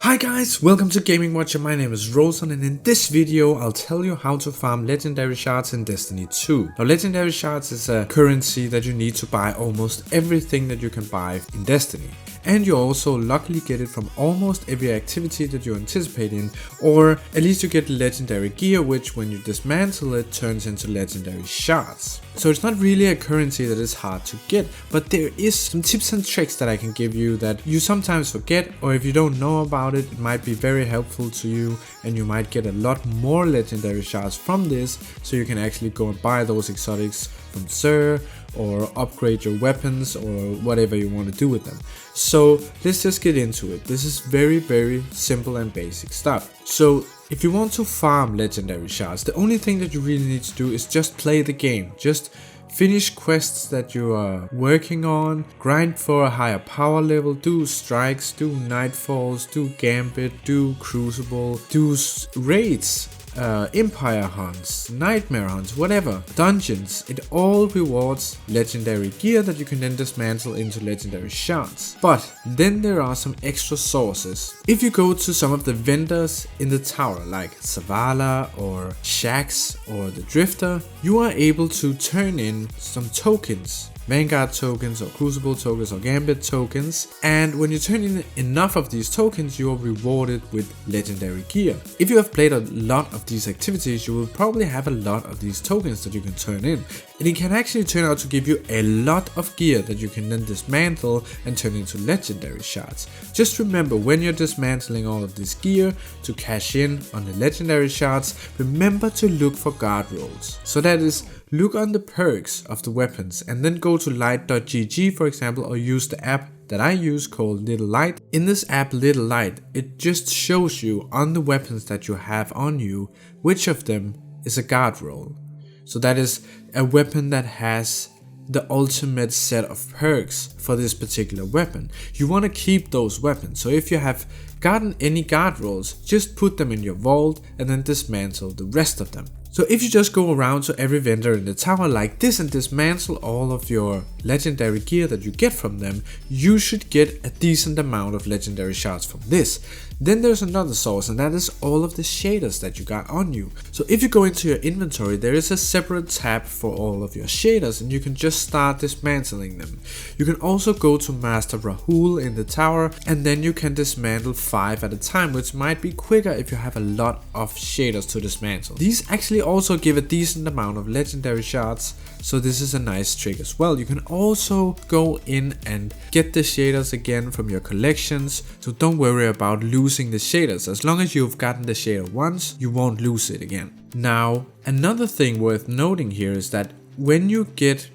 Hi guys, welcome to Gaming Watcher. My name is Rosen, and in this video I'll tell you how to farm legendary shards in Destiny 2. Now, legendary shards is a currency that you need to buy almost everything that you can buy in Destiny. And you also luckily get it from almost every activity that you're anticipating, or at least you get legendary gear, which when you dismantle it turns into legendary shards. So it's not really a currency that is hard to get, but there is some tips and tricks that I can give you that you sometimes forget, or if you don't know about it, it might be very helpful to you and you might get a lot more legendary shards from this, so you can actually go and buy those exotics from Sir, or upgrade your weapons, or whatever you want to do with them. So let's just get into it. This is very simple and basic stuff. So if you want to farm legendary shards, the only thing that you really need to do is just play the game. Just finish quests that you are working on, grind for a higher power level, do strikes, do nightfalls, do gambit, do crucible, do raids, empire hunts, nightmare hunts, whatever, dungeons. It all rewards legendary gear that you can then dismantle into legendary shards. But then there are some extra sources. If you go to some of the vendors in the tower like Zavala or Shax or the Drifter, you are able to turn in some tokens, Vanguard tokens or Crucible tokens or Gambit tokens, and when you turn in enough of these tokens, you are rewarded with legendary gear. If you have played a lot of these activities, you will probably have a lot of these tokens that you can turn in, and it can actually turn out to give you a lot of gear that you can then dismantle and turn into legendary shards. Just remember, when you're dismantling all of this gear to cash in on the legendary shards, remember to look for guard rolls. So that is, look on the perks of the weapons and then go to light.gg, for example, or use the app that I use called Little Light. In this app Little Light, it just shows you on the weapons that you have on you which of them is a guard roll. So that is a weapon that has the ultimate set of perks for this particular weapon. You want to keep those weapons, so if you have gotten any guard rolls, just put them in your vault and then dismantle the rest of them. So if you just go around to every vendor in the tower like this and dismantle all of your legendary gear that you get from them, you should get a decent amount of legendary shards from this. Then there's another source, and that is all of the shaders that you got on you. So if you go into your inventory, there is a separate tab for all of your shaders, and you can just start dismantling them. You can also go to Master Rahul in the tower, and then you can dismantle 5 at a time, which might be quicker if you have a lot of shaders to dismantle. These actually also give a decent amount of legendary shards, so this is a nice trick as well. You can also go in and get the shaders again from your collections, so don't worry about losing the shaders. As long as you've gotten the shader once, you won't lose it again. Now, another thing worth noting here is that when you get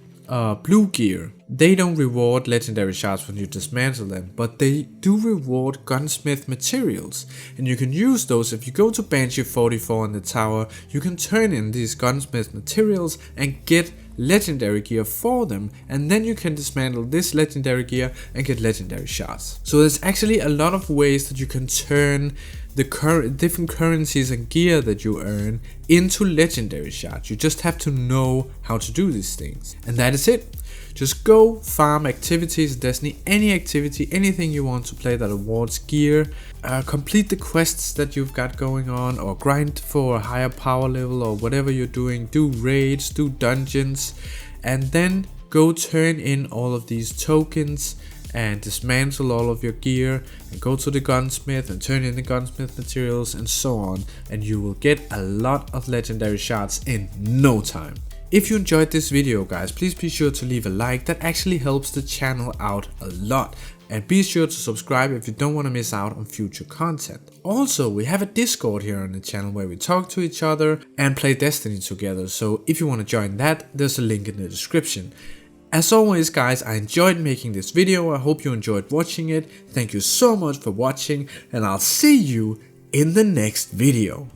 blue gear, they don't reward legendary shards when you dismantle them, but they do reward gunsmith materials, and you can use those. If you go to Banshee 44 in the tower, you can turn in these gunsmith materials and get legendary gear for them, and then you can dismantle this legendary gear and get legendary shards. So there's actually a lot of ways that you can turn the different currencies and gear that you earn into legendary shards. You just have to know how to do these things, and that is it. Just go farm activities in Destiny, any activity, anything you want to play that awards gear, complete the quests that you've got going on, or grind for a higher power level, or whatever you're doing, do raids, do dungeons, and then go turn in all of these tokens and dismantle all of your gear, and go to the gunsmith and turn in the gunsmith materials and so on, and you will get a lot of legendary shards in no time. If you enjoyed this video, guys, please be sure to leave a like. That actually helps the channel out a lot. And be sure to subscribe if you don't want to miss out on future content. Also, we have a Discord here on the channel where we talk to each other and play Destiny together. So if you want to join that, there's a link in the description. As always, guys, I enjoyed making this video. I hope you enjoyed watching it. Thank you so much for watching, and I'll see you in the next video.